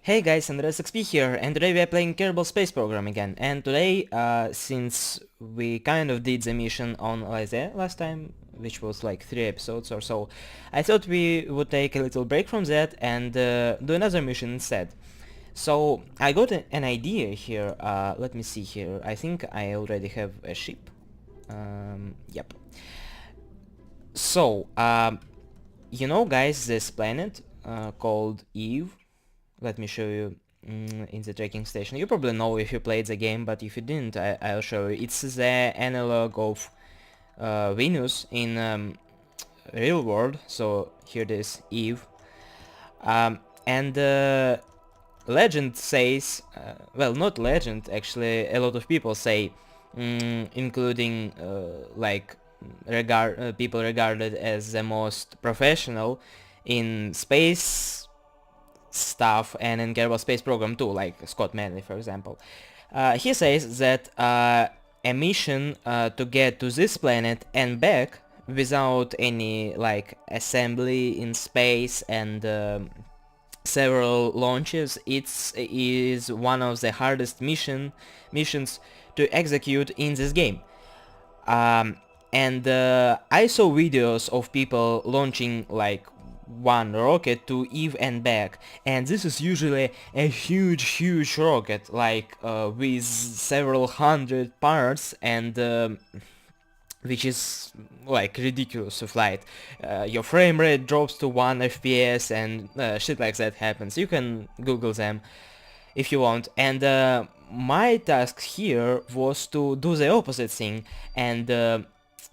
Hey guys, andreasxp here, and today we are playing Kerbal Space Program again. And today, since we kind of did the mission on Lysae last time, which was like 3 episodes or so, I thought we would take a little break from that and do another mission instead. So I got an idea here. Let me see here. I think I already have a ship. Yep. So, you know, guys, this planet called Eve. Let me show you in the tracking station. You probably know if you played the game, but if you didn't, I'll show you. It's the analog of Venus in real world. So here it is, Eve. And legend says, well, not legend, actually, a lot of people say, including like people regarded as the most professional in space stuff and in Kerbal Space Program too, like Scott Manley, for example. He says that a mission to get to this planet and back without any like assembly in space and several launches, is one of the hardest missions to execute in this game. And I saw videos of people launching like one rocket to Eve and back, and this is usually a huge rocket, like with several hundred parts, and which is like ridiculous to flight. Your frame rate drops to 1 FPS and shit like that happens. You can Google them if you want. And my task here was to do the opposite thing and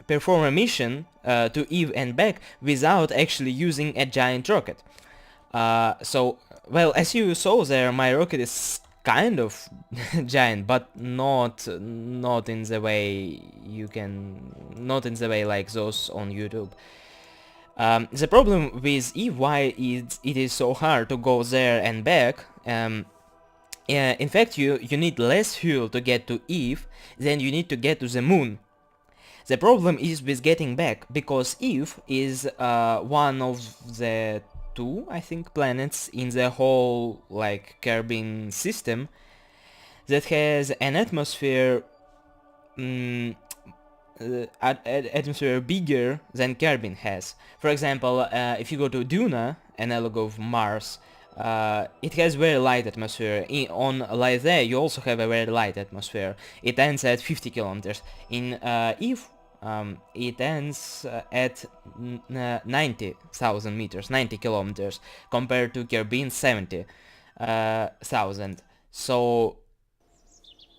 perform a mission to Eve and back without actually using a giant rocket. So, well, as you saw there, my rocket is kind of giant, but not in the way not in the way like those on YouTube. The problem with Eve, why it is so hard to go there and back, in fact, you need less fuel to get to Eve than you need to get to the moon. The problem is with getting back, because Eve is one of the 2, I think, planets in the whole like Kerbin system that has an atmosphere atmosphere bigger than Kerbin has. For example, if you go to Duna, analog of Mars, it has very light atmosphere. On Lysae you also have a very light atmosphere. It ends at 50 kilometers. In Eve, it ends at 90,000 meters, 90 kilometers, compared to Kerbin 70,000. So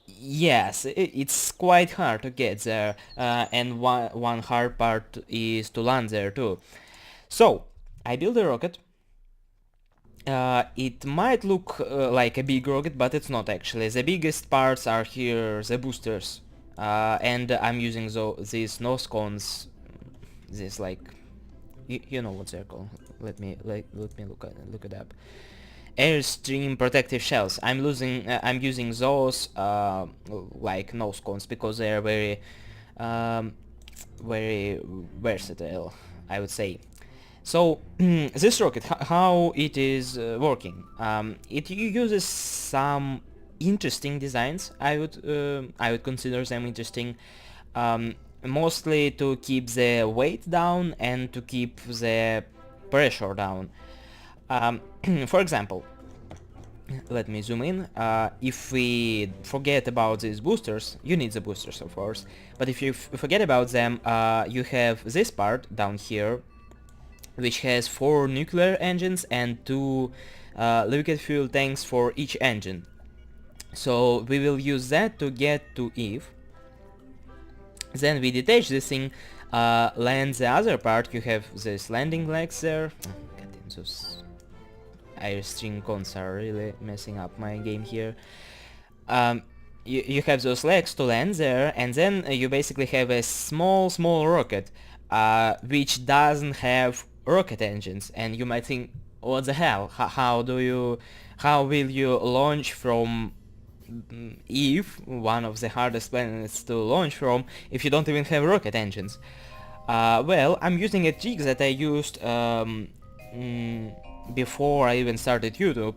yes, it's quite hard to get there, and one hard part is to land there too. So I built a rocket. It might look like a big rocket, but it's not actually. The biggest parts are here, the boosters. And I'm using these nose cones, this like, you know what they're called. Let me look it up. Airstream protective shells. I'm using those like nose cones because they are very versatile, I would say. So this rocket, how it is working? It uses some interesting designs. I would consider them interesting, mostly to keep the weight down and to keep the pressure down. For example, let me zoom in. If we forget about these boosters, you need the boosters of course, but if you forget about them, you have this part down here, which has 4 nuclear engines and 2 liquid fuel tanks for each engine. So we will use that to get to Eve. Then we detach this thing, land the other part. You have this landing legs there. Goddamn, those airstream cons are really messing up my game here. You have those legs to land there, and then you basically have a small rocket, which doesn't have rocket engines. And you might think, what the hell? How will you launch from Eve, one of the hardest planets to launch from, if you don't even have rocket engines? Well, I'm using a trick that I used before I even started YouTube.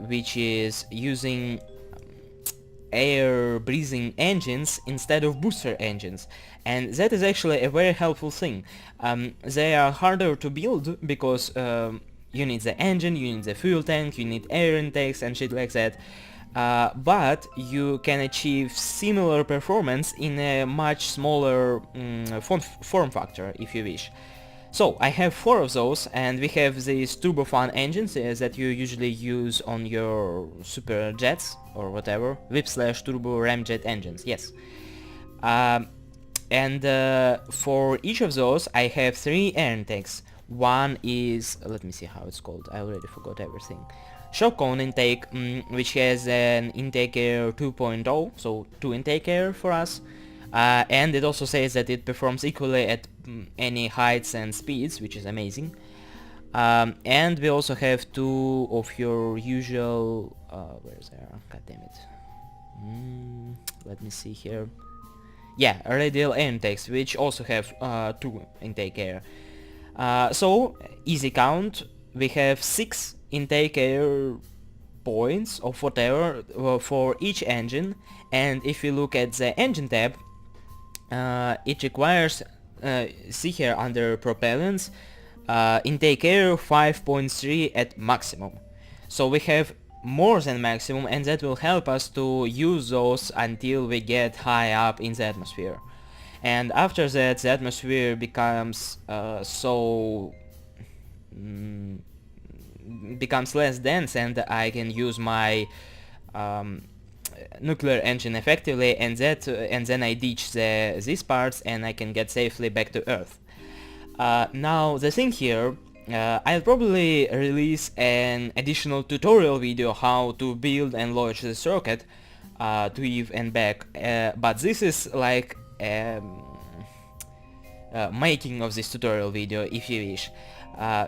which is using air breathing engines instead of booster engines, and that is actually a very helpful thing. They are harder to build because you need the engine, you need the fuel tank, you need air intakes and shit like that, but you can achieve similar performance in a much smaller form factor if you wish. So I have 4 of those, and we have these turbofan engines that you usually use on your super jets or whatever, whip/turbo ramjet engines, yes. And for each of those I have 3 air intakes. One is, let me see how it's called, I already forgot everything. Shock cone intake, which has an intake air 2.0, so 2 intake air for us. And it also says that it performs equally at any heights and speeds, which is amazing. And we also have 2 of your usual... where's there? God damn it. Let me see here. Yeah, radial air intakes, which also have 2 intake air. So, easy count, we have 6 intake air points of whatever for each engine, and if you look at the engine tab, it requires, see here under propellants, intake air 5.3 at maximum. So we have more than maximum, and that will help us to use those until we get high up in the atmosphere. And after that, the atmosphere becomes becomes less dense, and I can use my nuclear engine effectively, and then I ditch these parts and I can get safely back to Earth. Now the thing here, I'll probably release an additional tutorial video how to build and launch this rocket to Eve and back, but this is like making of this tutorial video if you wish.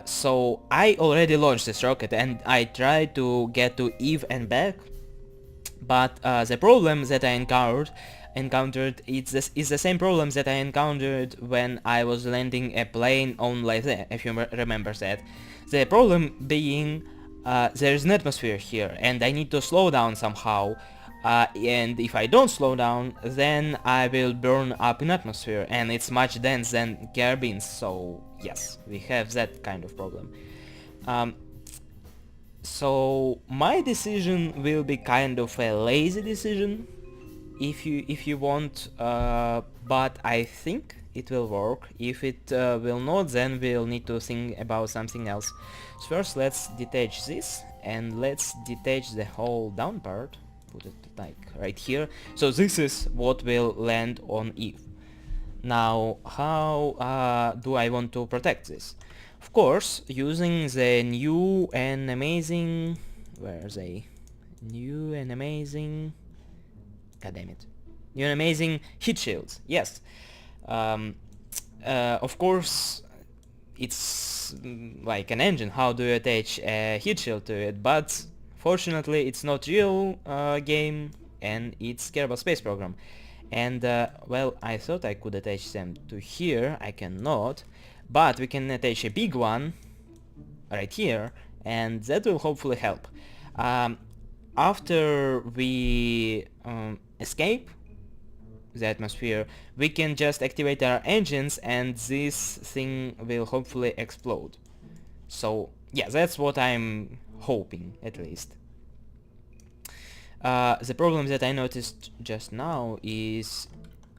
So I already launched this rocket and I tried to get to Eve and back, but the problem that I encountered is the same problem that I encountered when I was landing a plane on Lythe, if you remember that. The problem being there's an atmosphere here and I need to slow down somehow, and if I don't slow down then I will burn up in atmosphere, and it's much dense than Kerbins, so yes, we have that kind of problem. So my decision will be kind of a lazy decision, if you want, but I think it will work. If it will not, then we'll need to think about something else. So first let's detach this, and let's detach the whole down part, put it like right here. So this is what will land on Eve. Now how do I want to protect this? Of course, using the new and amazing... where are they? New and amazing... god damn it. New and amazing heat shields, yes. Of course, it's like an engine, how do you attach a heat shield to it, but fortunately it's not real game, and it's Kerbal Space Program. And well, I thought I could attach them to here, I cannot, but we can attach a big one right here, and that will hopefully help. After we escape the atmosphere, we can just activate our engines and this thing will hopefully explode. So yeah, that's what I'm hoping, at least. The problem that I noticed just now is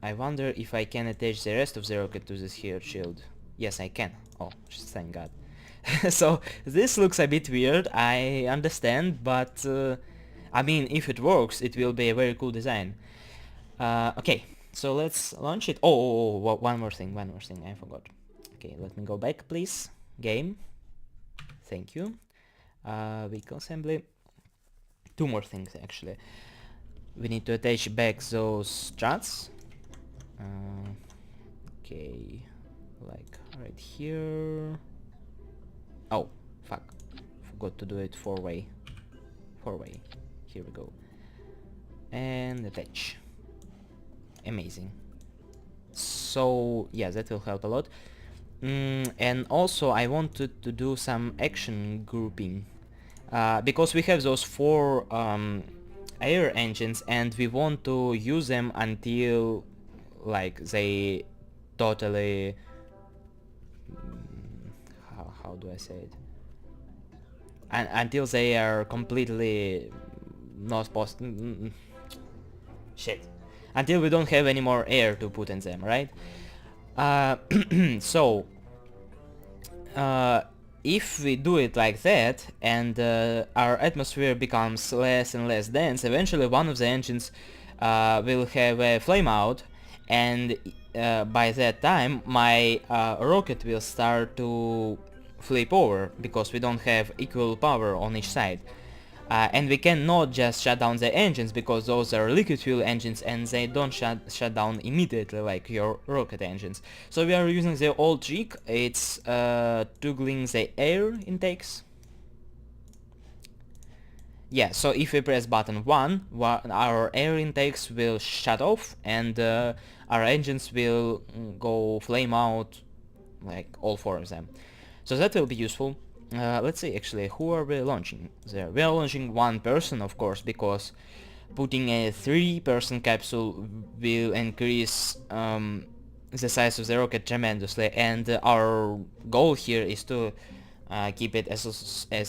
I wonder if I can attach the rest of the rocket to this here shield. Yes, I can. Oh, thank God. So this looks a bit weird, I understand, but I mean, if it works, it will be a very cool design. Okay, so let's launch it. Oh, one more thing, I forgot. Okay, let me go back, please. Game. Thank you. Vehicle assembly. 2 more things, actually. We need to attach back those struts. Okay, like right here. Oh, fuck. Forgot to do it 4-way. 4-way. Here we go. And attach. Amazing. So yeah, that will help a lot. And also I wanted to do some action grouping. because we have those 4 air engines and we want to use them until like they totally how do I say it, until they are completely not possible, shit, until we don't have any more air to put in them, right? So if we do it like that and our atmosphere becomes less and less dense, eventually one of the engines will have a flame out, and by that time my rocket will start to flip over because we don't have equal power on each side. And we cannot just shut down the engines because those are liquid fuel engines and they don't shut down immediately like your rocket engines. So we are using the old trick, it's toggling the air intakes. Yeah, so if we press button 1, our air intakes will shut off and our engines will go flame out, like all 4 of them. So that will be useful. Let's see actually, who are we launching there? We are launching 1 person, of course, because putting a 3-person capsule will increase the size of the rocket tremendously, and our goal here is to keep it as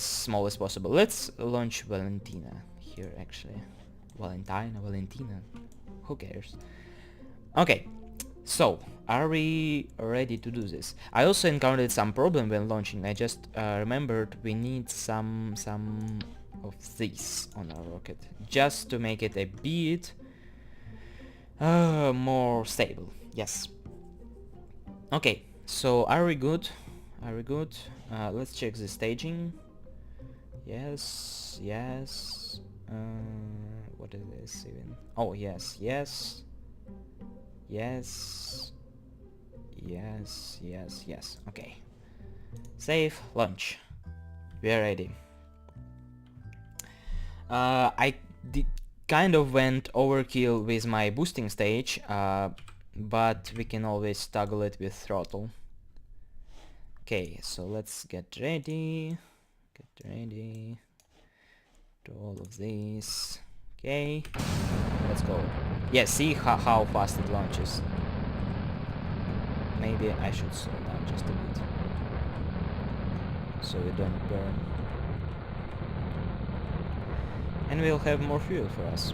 small as possible. Let's launch Valentina here actually. Valentina, who cares? Okay, so are we ready to do this? I also encountered some problem when launching. I just remembered we need some of these on our rocket just to make it a bit more stable. Yes. Okay, so are we good? Are we good? Let's check the staging. Yes, yes. What is this even? Oh, yes, yes. Yes. Yes, yes, yes. Okay. Save, launch. We are ready. I kind of went overkill with my boosting stage, but we can always toggle it with throttle. Okay, so let's get ready. Get ready to all of these. Okay, let's go. Yeah, see how fast it launches. Maybe I should slow down just a bit so we don't burn. And we'll have more fuel for us.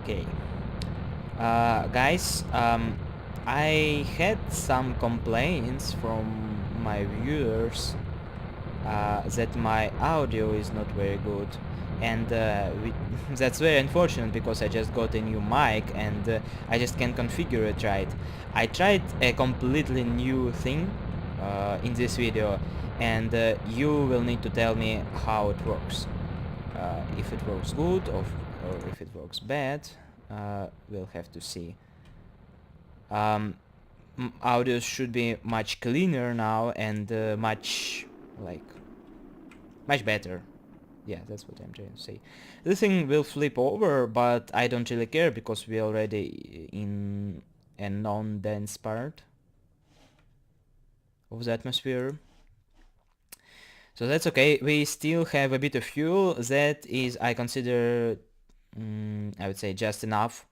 Okay. Guys, I had some complaints from my viewers that my audio is not very good, and that's very unfortunate because I just got a new mic and I just can't configure it right. I tried a completely new thing in this video, and you will need to tell me how it works. If it works good or if it works bad, we'll have to see. Audio should be much cleaner now and much better. Yeah, that's what I'm trying to say. This thing will flip over, but I don't really care because we're already in a non-dense part of the atmosphere. So that's okay. We still have a bit of fuel. That is, I consider, I would say just enough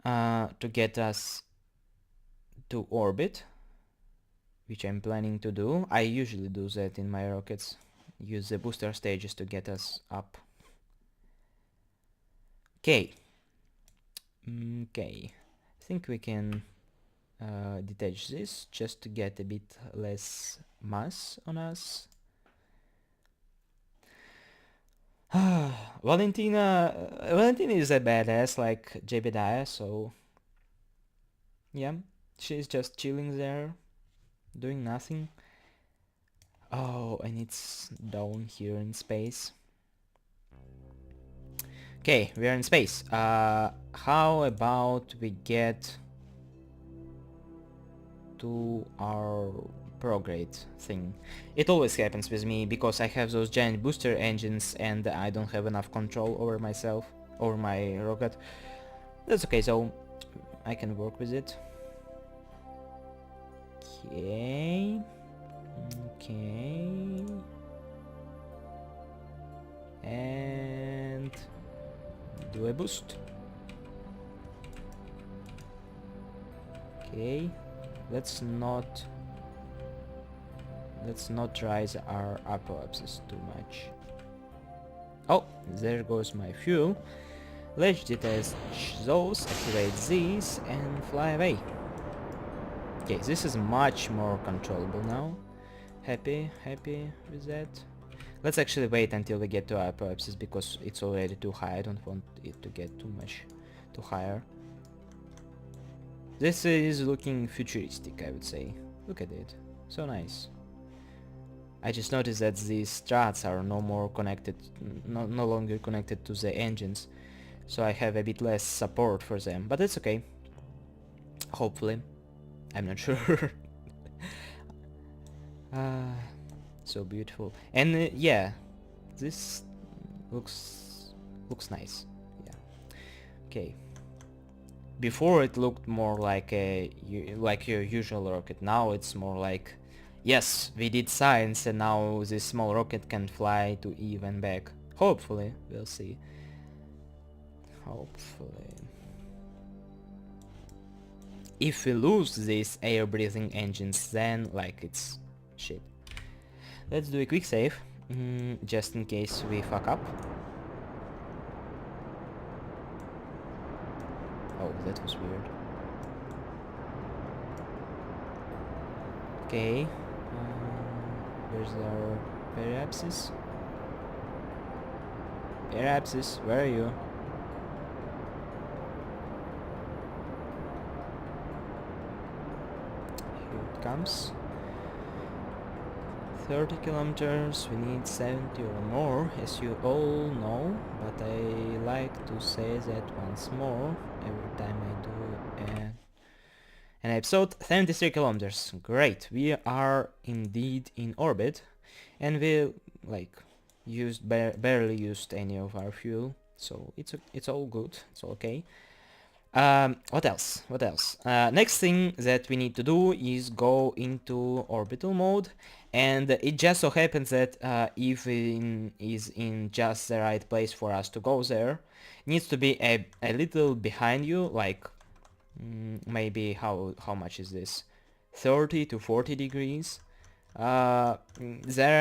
to get us to orbit, which I'm planning to do. I usually do that in my rockets. Use the booster stages to get us up. Okay. Okay. I think we can detach this just to get a bit less mass on us. Valentina is a badass like Jebediah, so yeah, she's just chilling there, doing nothing. Oh, and it's down here in space. Okay, we are in space. How about we get to our prograde thing? It always happens with me because I have those giant booster engines and I don't have enough control over myself, over my rocket. That's okay, so I can work with it. Okay. Okay. And do a boost. Okay. Let's not rise our apoapsis too much. Oh, there goes my fuel. Let's detach those, activate these, and fly away. Okay, this is much more controllable now. Happy with that. Let's actually wait until we get to apoapsis because it's already too high. I don't want it to get too higher. This is looking futuristic, I would say. Look at it. So nice. I just noticed that these struts are no longer connected to the engines, so I have a bit less support for them, but it's okay. Hopefully. I'm not sure. So beautiful. And yeah, this looks nice. Yeah. Okay. Before it looked more like your usual rocket. Now it's more like, yes, we did science and now this small rocket can fly to Eve and back. Hopefully, we'll see. Hopefully. If we lose these air-breathing engines, then like it's shit. Let's do a quick save, just in case we fuck up. Oh, that was weird. Okay, where's our periapsis? Periapsis, where are you? Here it comes. 30 kilometers, we need 70 or more, as you all know, but I like to say that once more every time I do an episode. 73 kilometers, great, we are indeed in orbit, and we barely used any of our fuel, so it's all good, it's okay. What else? Next thing that we need to do is go into orbital mode, and it just so happens that if it is in just the right place for us to go there, it needs to be a little behind you, like maybe how much is this? 30 to 40 degrees. There are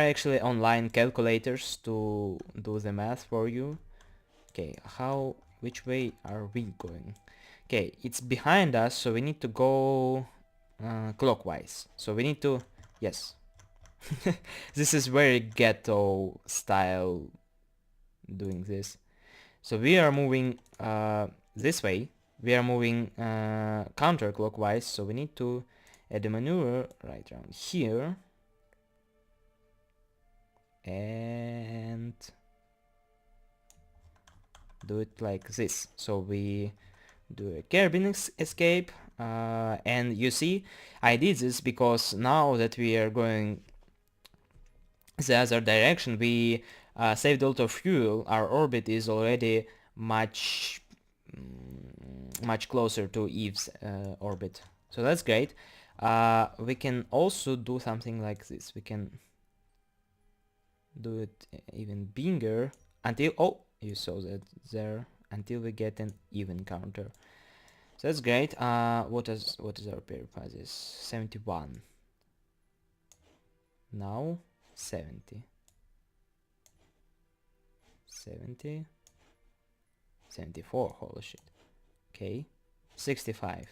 actually online calculators to do the math for you. Okay, which way are we going? Okay, it's behind us, so we need to go clockwise. So we need to, yes. This is very ghetto style doing this. So we are moving this way. We are moving counterclockwise, so we need to add a maneuver right around here. And do it like this. So we do a Kerbin-Eve-Kerbin, and you see, I did this because now that we are going the other direction, we saved a lot of fuel. Our orbit is already much closer to Eve's orbit, so that's great. We can also do something like this. We can do it even bigger until, oh, you saw that there, until we get an even counter. So that's great. What is our peripass? 71. Now 70. 70. 74. Holy shit. Okay. 65.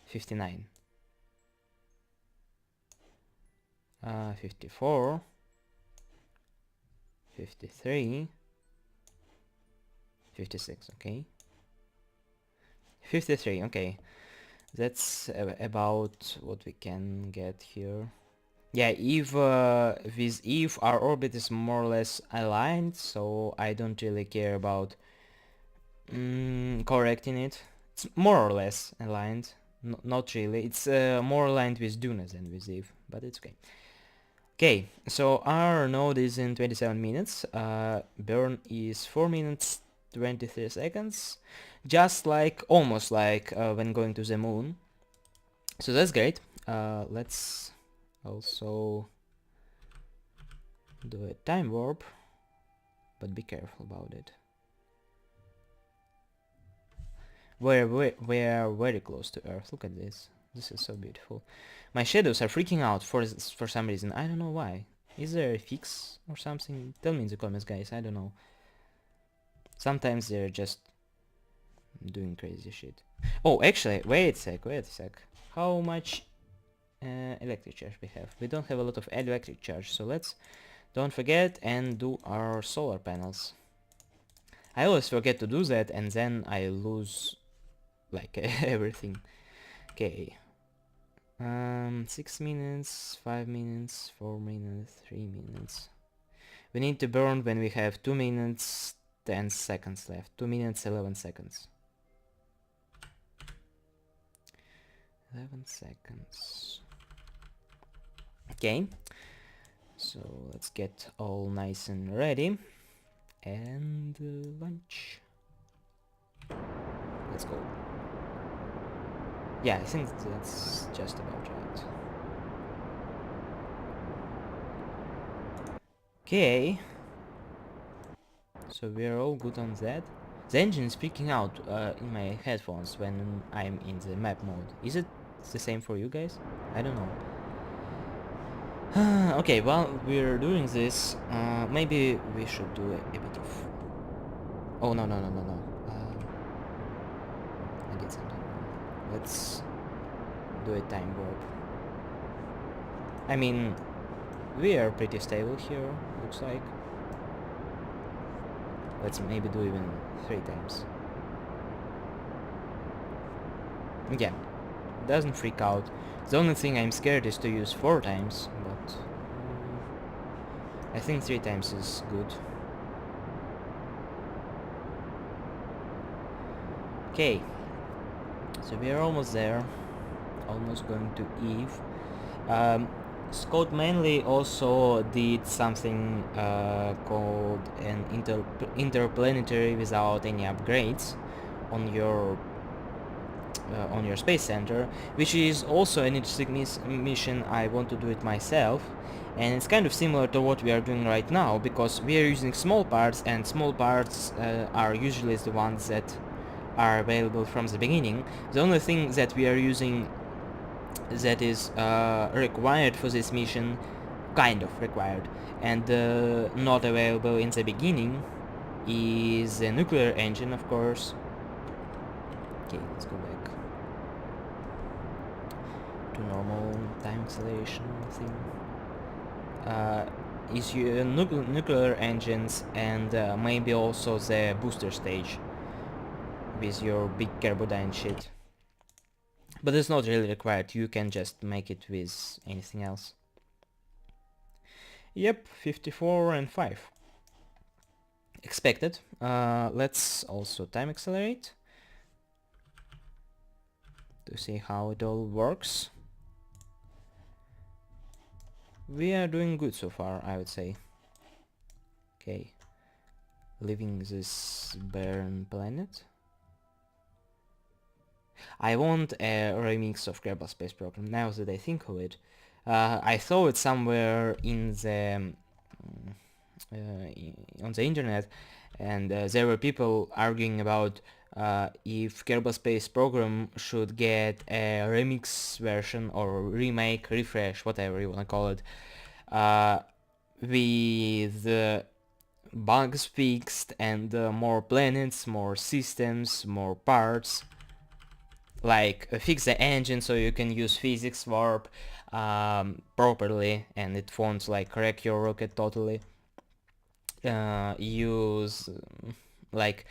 59. 54. 53. 56. Okay. 53. Okay. That's about what we can get here. Yeah, with Eve our orbit is more or less aligned, so I don't really care about correcting it. It's more or less aligned, not really. It's more aligned with Duna than with Eve, but it's okay. Okay, so our node is in 27 minutes, burn is 4 minutes 23 seconds, just like, almost like when going to the moon. So that's great. Let's Also do a time warp, but be careful about it. We're very close to Earth. Look at this. This is so beautiful. My shadows are freaking out for some reason. I don't know why. Is there a fix or something? Tell me in the comments, guys. I don't know. Sometimes they're just doing crazy shit. Oh, actually, wait a sec. How much electric charge we have? We don't have a lot of electric charge, so let's don't forget and do our solar panels. I always forget to do that and then I lose like everything. Okay. 6 minutes, 5 minutes, 4 minutes, 3 minutes. We need to burn when we have 2 minutes 10 seconds left. 2 minutes 11 seconds. 11 seconds. Okay. So let's get all nice and ready. And lunch. Let's go. Yeah, I think that's just about right. Okay. So we're all good on that. The engine is freaking out in my headphones when I'm in the map mode. Is it the same for you guys? I don't know. Okay, while we're doing this, maybe we should do a bit of... Oh, no. I did something wrong. Let's do a time warp. I mean, we are pretty stable here, looks like. Let's maybe do even 3 times. Yeah, doesn't freak out. The only thing I'm scared is to use 4 times, but I think 3 times is good. Okay, so we are almost there. Almost going to Eve. Scott mainly also did something called an interplanetary without any upgrades on your space center, which is also an interesting mission. I want to do it myself, and it's kind of similar to what we are doing right now, because we are using small parts, and small parts are usually the ones that are available from the beginning. The only thing that we are using that is required for this mission, kind of required, and not available in the beginning, is the nuclear engine, of course. Okay, let's go back to normal time acceleration thing. Is your nuclear engines and maybe also the booster stage with your big Kerbodyne shit. But it's not really required, you can just make it with anything else. Yep, 54 and 5. Expected. Let's also time accelerate to see how it all works. We are doing good so far, I would say. Okay. Leaving this barren planet. I want a remix of Kerbal Space Program, now that I think of it. I saw it somewhere in the on the internet, and there were people arguing about if Kerbal Space Program should get a remix version or remake, refresh, whatever you wanna call it, with bugs fixed and more planets, more systems, more parts. Like fix the engine so you can use physics warp properly and it won't like wreck your rocket totally. Use like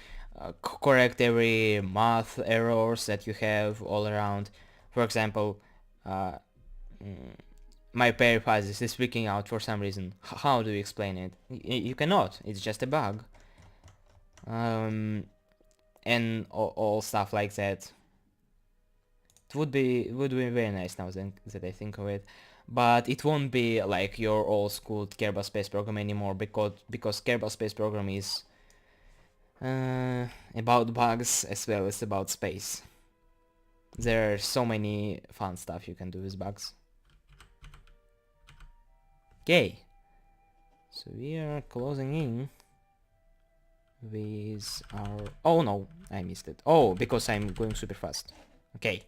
correct every math errors that you have all around. For example, my periphrasis is freaking out for some reason. How do you explain it? You cannot. It's just a bug. And all stuff like that. It would be very nice now that I think of it, but it won't be like your old school Kerbal Space Program anymore, because Kerbal Space Program is about bugs as well as about space. There are so many fun stuff you can do with bugs. Okay. So we are closing in with our... Oh no, I missed it. Oh, because I'm going super fast. Okay.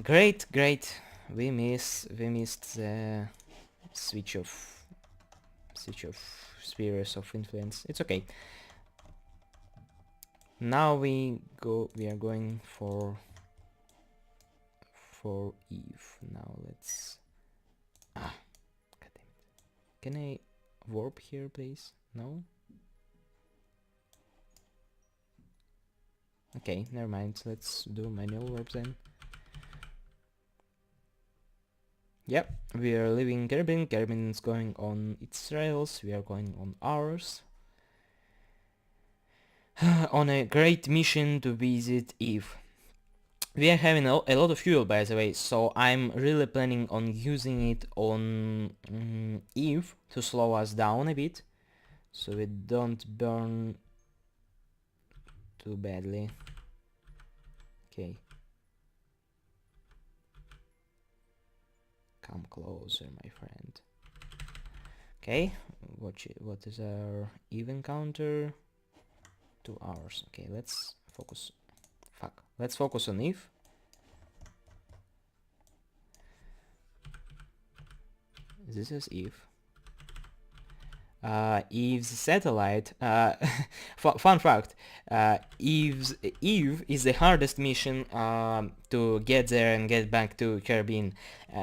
Great. We missed the switch of spheres of influence. It's okay. Now we are going for Eve. Now let's... Ah, god damn it. Can I warp here, please? No? Okay, never mind. Let's do manual warp then. Yep, we are leaving Kerbin. Kerbin is going on its rails. We are going on ours. On a great mission to visit Eve. We are having a lot of fuel, by the way, so I'm really planning on using it on Eve to slow us down a bit, so we don't burn too badly. Okay. Come closer, my friend. Okay, what is our Eve encounter? 2 hours. Okay, let's focus. Fuck. Let's focus on Eve. This is Eve. Eve's satellite. Fun fact. Eve is the hardest mission to get there and get back to Kerbin.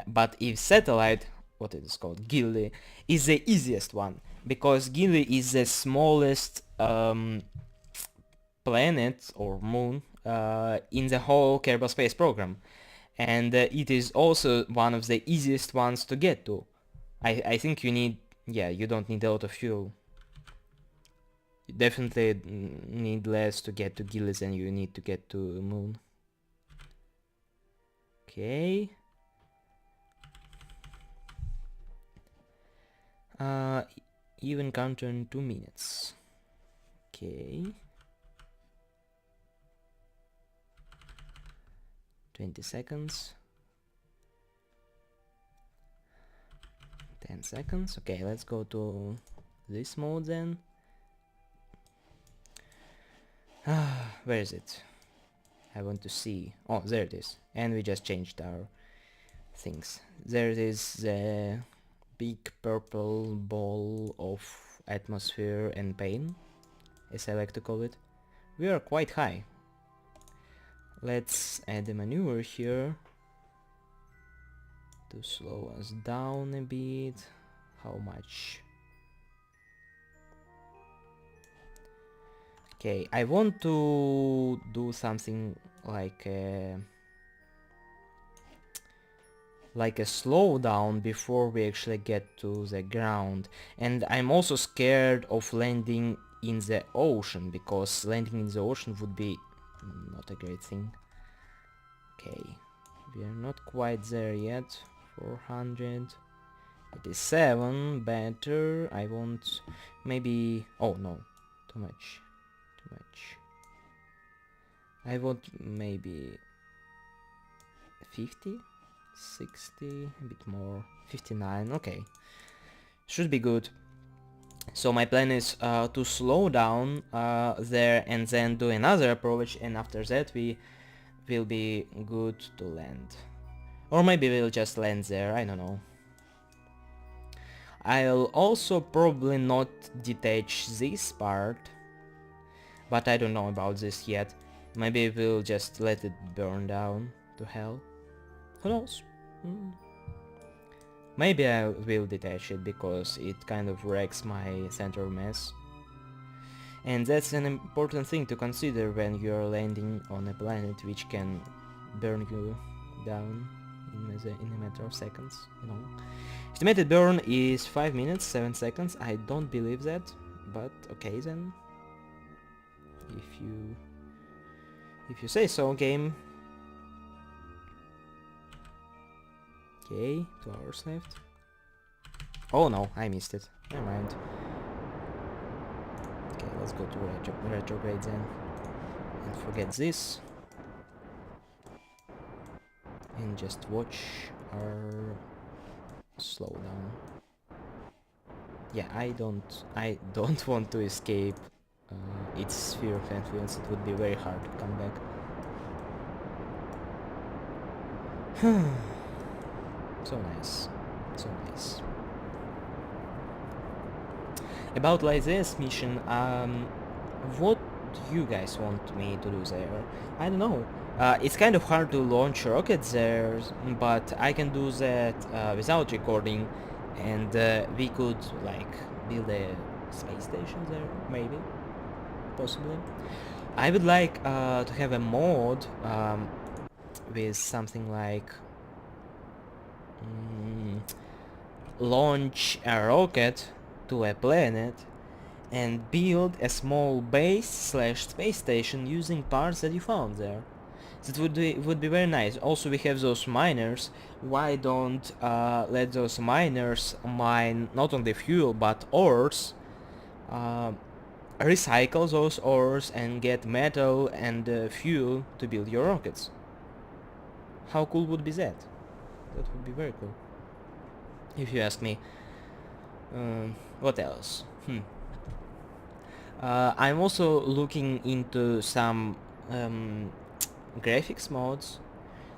But Eve's satellite, what it is called, Gilly, is the easiest one because Gilly is the smallest planet or moon in the whole Kerbal Space Program, and it is also one of the easiest ones to get to. I think you need, yeah, you don't need a lot of fuel. You definitely need less to get to Gillis than you need to get to Moon. Okay. Even counter in 2 minutes. Okay. 20 seconds. 10 seconds. Okay, let's go to this mode then. Where is it? I want to see. Oh, there it is. And we just changed our things. There it is, the big purple ball of atmosphere and pain, as I like to call it. We are quite high. Let's add a maneuver here to slow us down a bit. How much? Okay, I want to do something like a slowdown before we actually get to the ground, and I'm also scared of landing in the ocean, because landing in the ocean would be not a great thing. Okay, we are not quite there yet. 487, better. I want maybe... oh no, too much. I want maybe 50, 60, a bit more, 59, okay. Should be good. So my plan is to slow down there and then do another approach, and after that we will be good to land. Or maybe we'll just land there, I don't know. I'll also probably not detach this part, but I don't know about this yet. Maybe we'll just let it burn down to hell. Who knows? Maybe I will detach it because it kind of wrecks my center of mass. And that's an important thing to consider when you're landing on a planet which can burn you down in a matter of seconds, you know. Estimated burn is 5 minutes, 7 seconds. I don't believe that, but okay then. If you say so, game. Okay, 2 hours left. Oh no, I missed it. Never mind. Okay, let's go to retrograde then. And forget this. And just watch our Slow down. Yeah, I don't want to escape its sphere of influence. It would be very hard to come back. So nice. So nice. About like this mission, what do you guys want me to do there? I don't know. It's kind of hard to launch rockets there, but I can do that without recording, and we could like build a space station there, maybe, possibly. I would like to have a mod with something like launch a rocket to a planet and build a small base slash space station using parts that you found there. That would be very nice. Also, we have those miners. Why don't let those miners mine not only fuel but ores, recycle those ores and get metal and fuel to build your rockets? How cool would be that? That would be very cool, if you ask me. What else? I'm also looking into some graphics mods.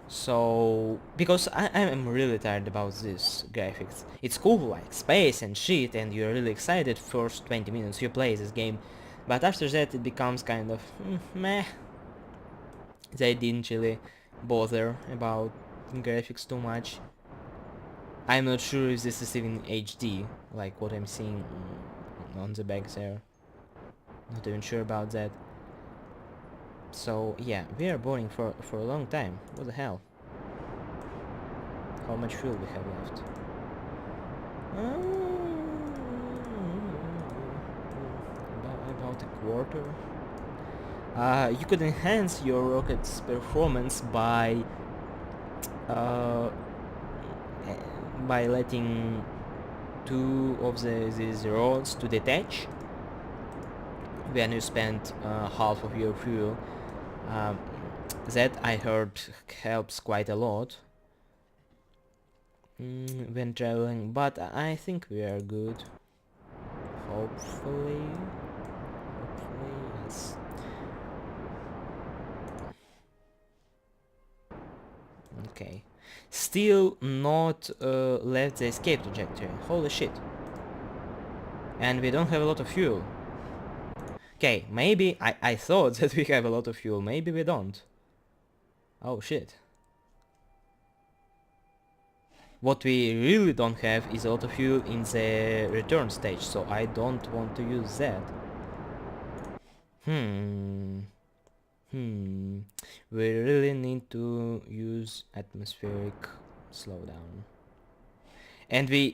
So, because I am really tired about this graphics. It's cool, like space and shit, and you're really excited first 20 minutes you play this game. But after that it becomes kind of meh. They didn't really bother about graphics too much. I'm not sure if this is even HD, like what I'm seeing on the back there. Not even sure about that. So yeah, we are boring for a long time. What the hell? How much fuel we have left? About a quarter. You could enhance your rocket's performance uh, by letting two of these rods to detach when you spend half of your fuel. That I heard helps quite a lot when traveling, but I think we are good. Hopefully, yes. Okay. Still not left the escape trajectory. Holy shit. And we don't have a lot of fuel. Okay, maybe I thought that we have a lot of fuel. Maybe we don't. Oh shit. What we really don't have is a lot of fuel in the return stage, so I don't want to use that. We really need to use atmospheric slowdown. And we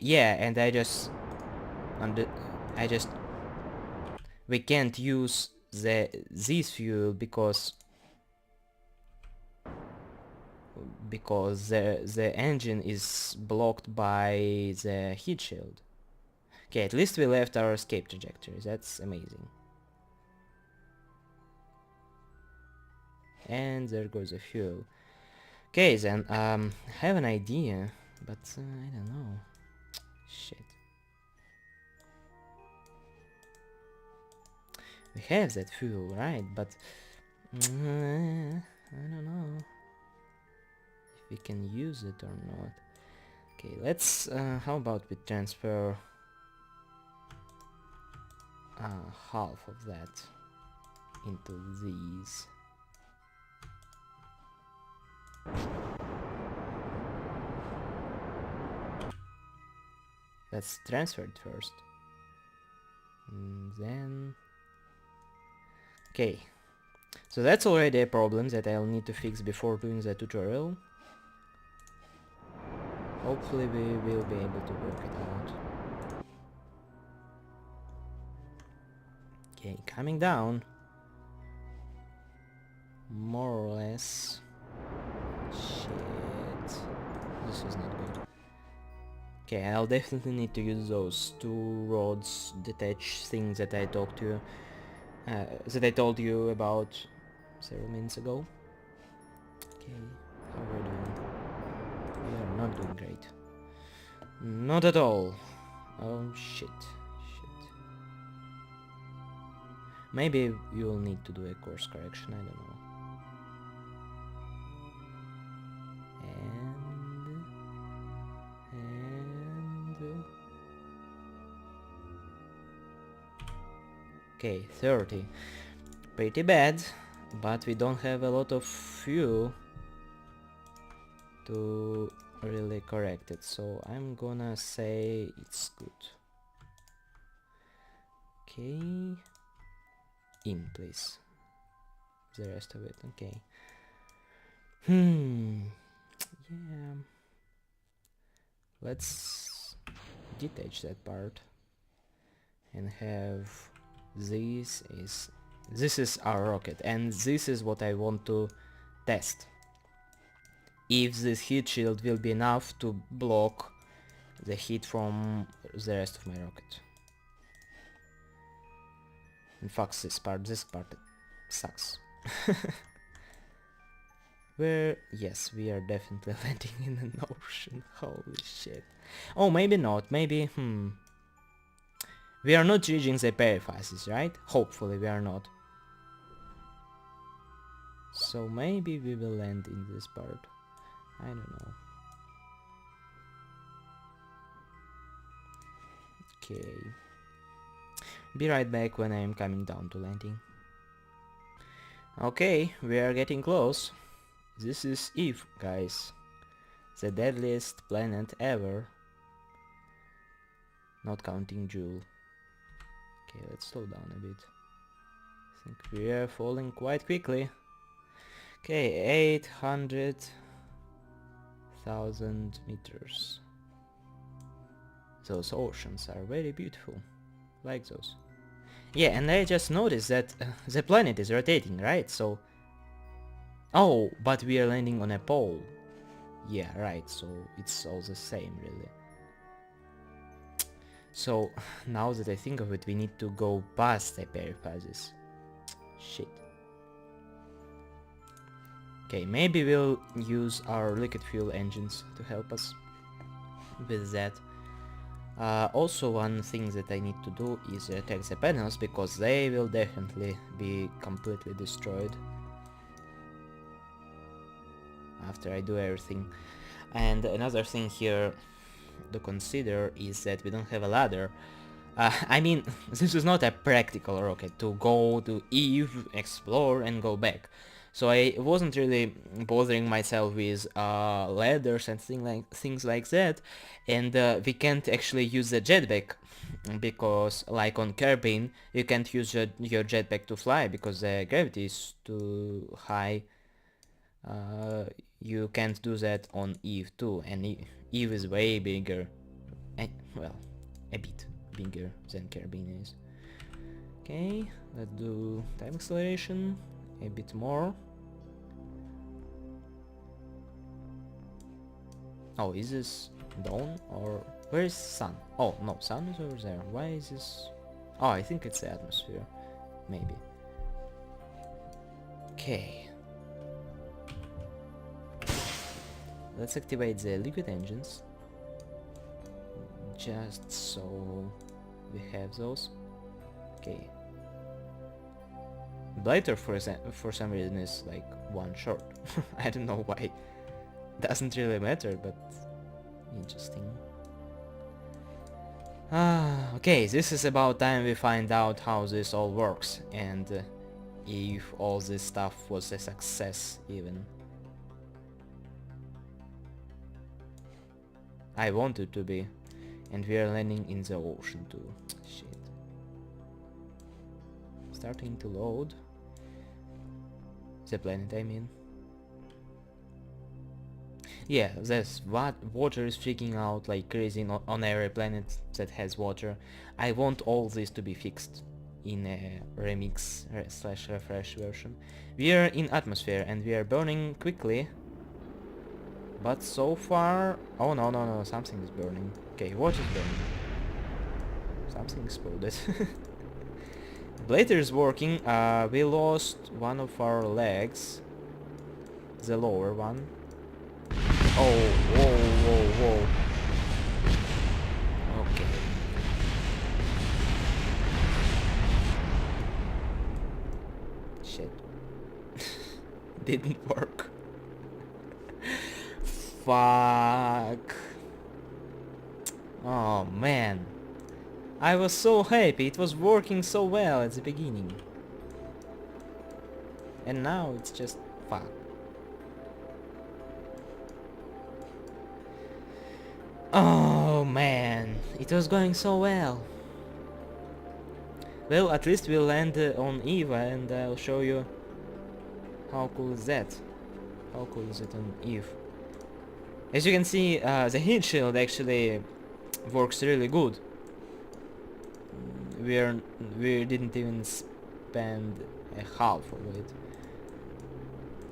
can't use this fuel because the engine is blocked by the heat shield. Okay, at least we left our escape trajectory. That's amazing. And there goes the fuel. Okay, then I have an idea, but I don't know. Shit. We have that fuel, right? But I don't know if we can use it or not. Okay, let's. How about we transfer half of that into these. Let's transfer it first. And then... Okay. So that's already a problem that I'll need to fix before doing the tutorial. Hopefully we will be able to work it out. Okay, coming down. More or less. Shit. This is not good. Okay, I'll definitely need to use those two rods detach things that I talked to you, that I told you about several minutes ago. Okay, how are we doing? We are not doing great. Not at all. Oh shit. Shit. Maybe you'll need to do a course correction, I don't know. And okay, 30. Pretty bad, but we don't have a lot of fuel to really correct it, so I'm gonna say it's good. Okay, in please. The rest of it, okay. Yeah. Let's detach that part and have this is our rocket, and this is what I want to test. If this heat shield will be enough to block the heat from the rest of my rocket. And fuck this part sucks. Yes, we are definitely landing in an ocean, holy shit. Oh, maybe not, maybe, we are not reaching the periphases, right? Hopefully we are not. So maybe we will land in this part. I don't know. Okay. Be right back when I am coming down to landing. Okay, we are getting close. This is Eve, guys. The deadliest planet ever. Not counting Joule. Okay, let's slow down a bit. I think we are falling quite quickly. Okay, 800,000 meters. Those oceans are very beautiful. Like those. Yeah, and I just noticed that the planet is rotating, right? So... Oh, but we are landing on a pole. Yeah, right, so it's all the same, really. So, now that I think of it, we need to go past the periphases. Shit. Okay, maybe we'll use our liquid fuel engines to help us with that. Also, one thing that I need to do is attack the panels, because they will definitely be completely destroyed after I do everything. And another thing here to consider is that we don't have a ladder. I mean, this is not a practical rocket to go to Eve, explore and go back. So I wasn't really bothering myself with ladders and things like that, and we can't actually use the jetpack, because like on Kerbin you can't use your jetpack to fly because the gravity is too high. You can't do that on Eve too, and Eve is way bigger, well, a bit bigger than Kerbin is. Okay, let's do time acceleration a bit more. Oh, is this dawn or where is sun? Oh no, sun is over there. Why is this? Oh, I think it's the atmosphere, maybe. Okay, let's activate the liquid engines, just so we have those. Okay. Blighter for some reason is like one short. I don't know why. Doesn't really matter, but interesting. Okay, this is about time we find out how this all works, and if all this stuff was a success even. I want it to be. And we are landing in the ocean too. Shit. Starting to load. The planet, I mean. Yeah, there's water is freaking out like crazy on every planet that has water. I want all this to be fixed in a remix slash refresh version. We are in atmosphere and we are burning quickly. But so far... Oh no, something is burning. Okay, what is burning? Something exploded. Blader is working. We lost one of our legs. The lower one. Oh, whoa. shit. Didn't work. Fuck. Oh man. I was so happy, it was working so well at the beginning. And now it's just fuck. Oh man, it was going so well. Well, at least we'll land on Eva and I'll show you how cool is that. How cool is it on Eve? As you can see, the heat shield actually works really good. We didn't even spend a half of it.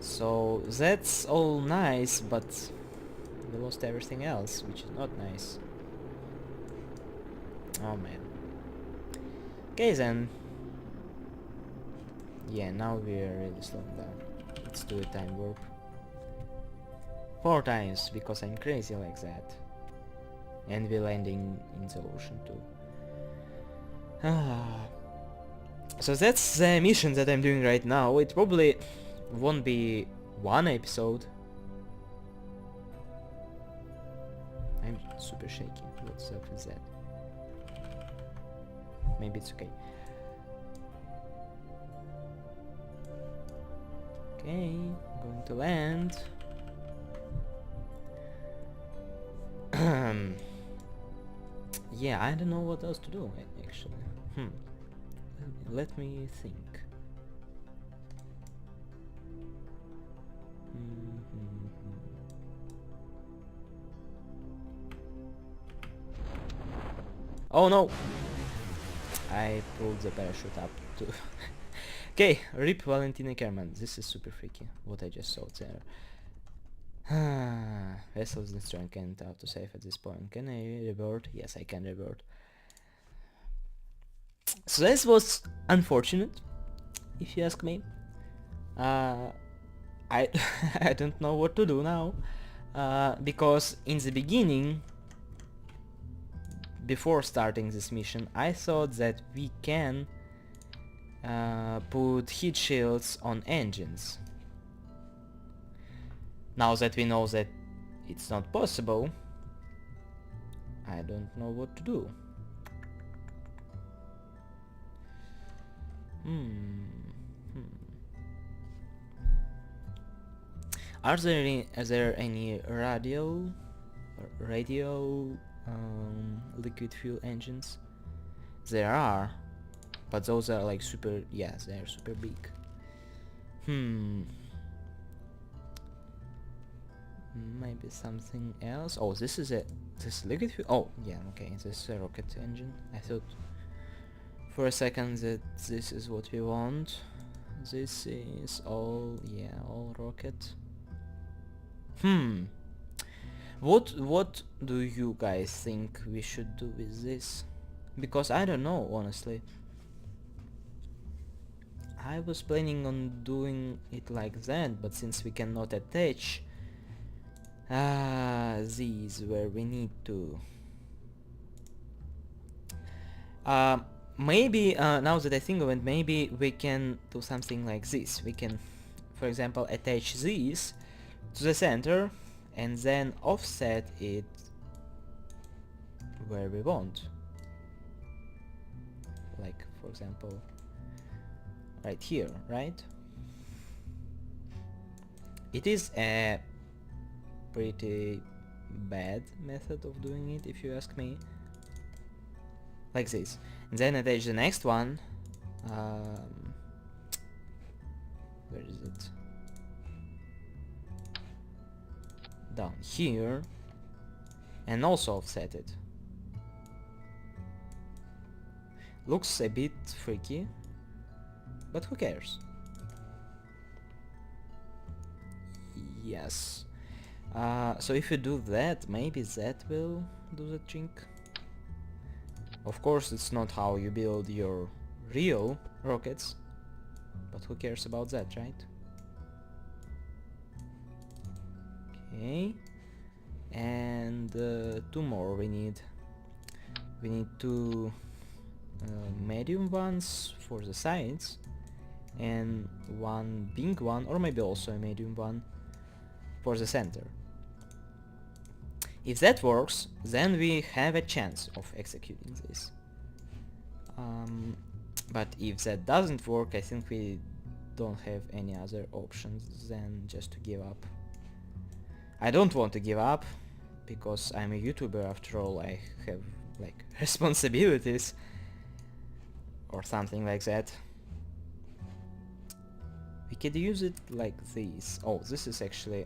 So that's all nice, but we lost everything else, which is not nice. Oh man. Okay then. Yeah, now we're really slowing down. Let's do a time warp. 4 times, because I'm crazy like that. And we're landing in the ocean too. So that's the mission that I'm doing right now. It probably won't be one episode. I'm super shaky. What's up with that? Maybe it's okay. Okay, going to land. Yeah, I don't know what else to do actually. Let me think. Oh no! I pulled the parachute up too. Okay, rip Valentina Kerman. This is super freaky, what I just saw there. Vessels destroyed, can't autosave at this point. Can I revert? Yes, I can revert. So this was unfortunate, if you ask me. I I don't know what to do now, because in the beginning, before starting this mission, I thought that we can put heat shields on engines. Now that we know that it's not possible, I don't know what to do. Are there any radio liquid fuel engines? There are, but those are like super, yes, they're super big. Maybe something else. Oh, this liquid fuel. Oh, yeah, okay, this is a rocket engine. I thought for a second that this is what we want. This is all, yeah, all rocket. What do you guys think we should do with this? Because I don't know, honestly. I was planning on doing it like that, but since we cannot attach these where we need to, maybe now that I think of it, maybe we can do something like this. We can, for example, attach these to the center and then offset it where we want. Like, for example, right here, right? It is a pretty bad method of doing it, if you ask me. Like this. And then attach the next one. Where is it? Down here. And also offset it. Looks a bit freaky, but who cares? Yes. So if you do that, maybe that will do the trick. Of course, it's not how you build your real rockets, but who cares about that, right? Okay. And 2 more we need. We need 2 medium ones for the sides and one pink one, or maybe also a medium one for the center. If that works, then we have a chance of executing this. But if that doesn't work, I think we don't have any other options than just to give up. I don't want to give up, because I'm a YouTuber after all. I have like responsibilities or something like that. We could use it like this. Oh, this is actually...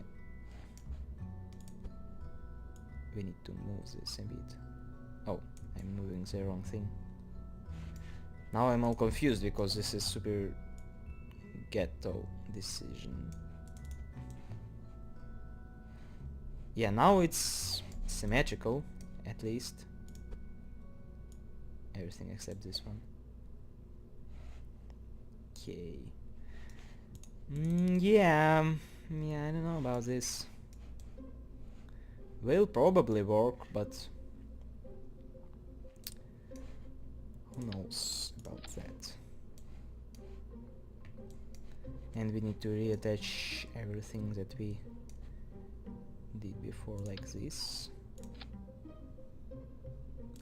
we need to move this a bit. Oh, I'm moving the wrong thing. Now I'm all confused because this is super ghetto decision. Yeah, now it's symmetrical, at least. Everything except this one. Okay. Yeah, I don't know about this. Will probably work, but who knows about that. And we need to reattach everything that we did before like this.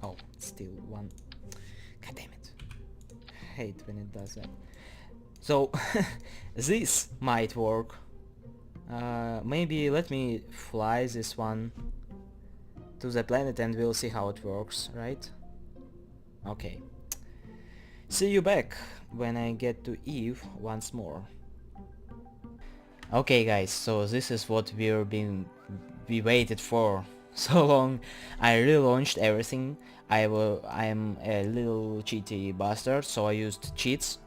Oh, still one. God damn it. I hate when it does that. So, this might work. Maybe let me fly this one to the planet and we'll see how it works, right? Okay. See you back when I get to Eve once more. Okay guys, so this is what we waited for so long. I relaunched everything. I'm a little cheaty bastard, so I used cheats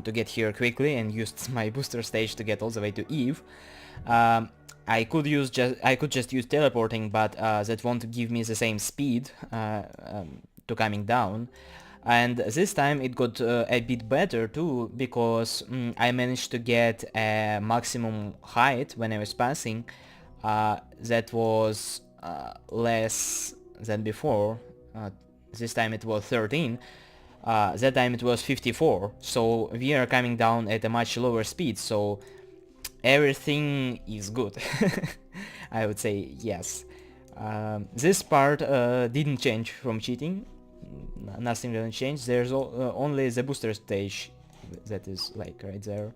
to get here quickly and used my booster stage to get all the way to Eve. I could just use teleporting, but that won't give me the same speed to coming down. And this time it got a bit better too, because I managed to get a maximum height when I was passing that was less than before. This time it was 13. That time it was 54. So we are coming down at a much lower speed, so everything is good. I would say yes. This part didn't change from cheating. Nothing really changed. There's only the booster stage that is like right there.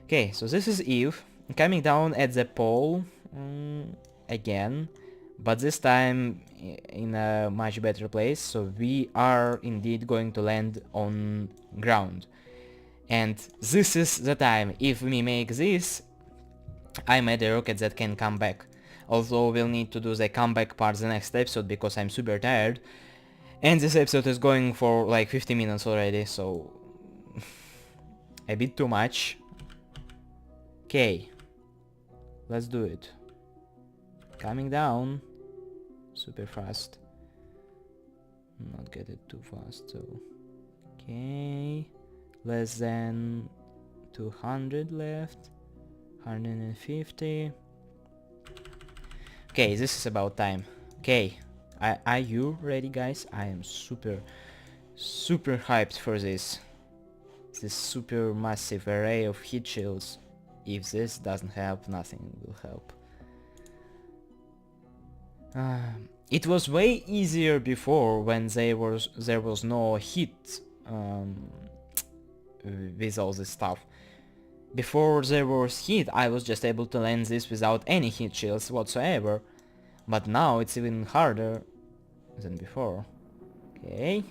Okay, so this is Eve coming down at the pole again, but this time in a much better place. So we are indeed going to land on ground, and this is the time. If we make this, I made a rocket that can come back. Although we'll need to do the comeback part the next episode because I'm super tired. And this episode is going for like 50 minutes already, so a bit too much. Okay, let's do it. Coming down super fast. Not get it too fast, so okay. Less than 200 left. 150. Okay, this is about time. Okay. Are you ready, guys? I am super hyped for this. This super massive array of heat shields. If this doesn't help, nothing will help. It was way easier before when there was no heat with all this stuff. Before there was heat, I was just able to land this without any heat shields whatsoever. But now it's even harder than before. Okay.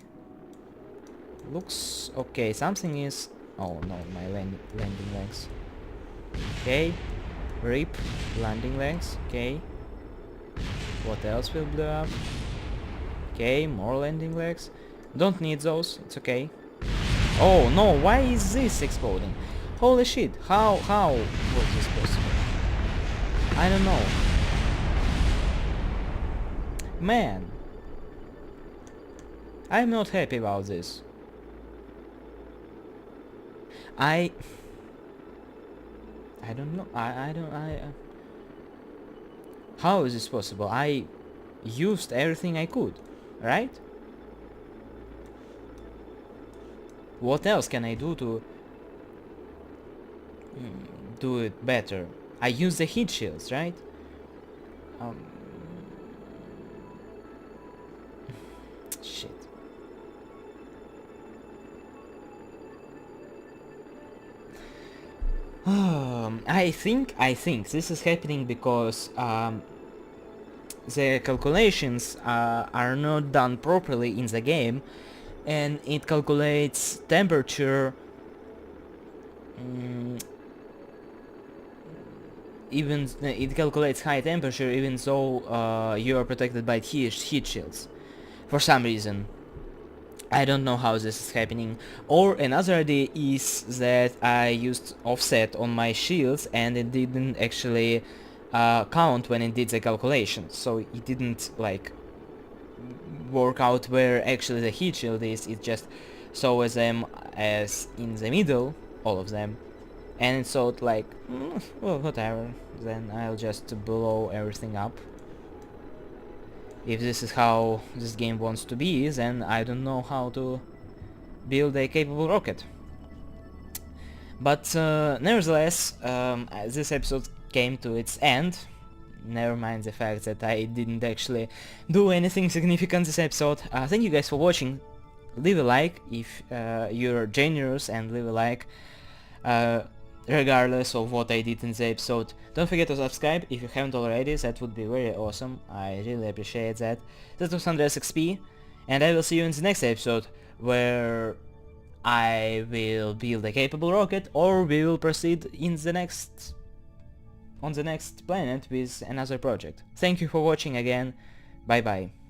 Looks okay. Something is... oh no, my landing legs. Okay. RIP. Landing legs. Okay. What else will blow up? Okay, more landing legs. Don't need those. It's okay. Oh no, why is this exploding? Holy shit. How was this possible? I don't know. Man, I'm not happy about this. I don't know. How is this possible? I used everything I could, right? What else can I do to... do it better. I use the heat shields, right? Shit. I think this is happening because the calculations are not done properly in the game, and it calculates temperature even it calculates high temperature even though you are protected by heat shields for some reason. I don't know how this is happening. Or another idea is that I used offset on my shields and it didn't actually count when it did the calculation, so it didn't like work out where actually the heat shield is. It just saw them as in the middle, all of them, and it thought like, well, whatever, then I'll just blow everything up. If this is how this game wants to be, then I don't know how to build a capable rocket. But nevertheless, this episode came to its end. Never mind the fact that I didn't actually do anything significant this episode. Thank you guys for watching. Leave a like if you're generous, and leave a like regardless of what I did in the episode. Don't forget to subscribe if you haven't already, that would be very awesome. I really appreciate that. That was andreasxp, and I will see you in the next episode, where I will build a capable rocket, or we will proceed in the next on the next planet with another project. Thank you for watching again. Bye bye.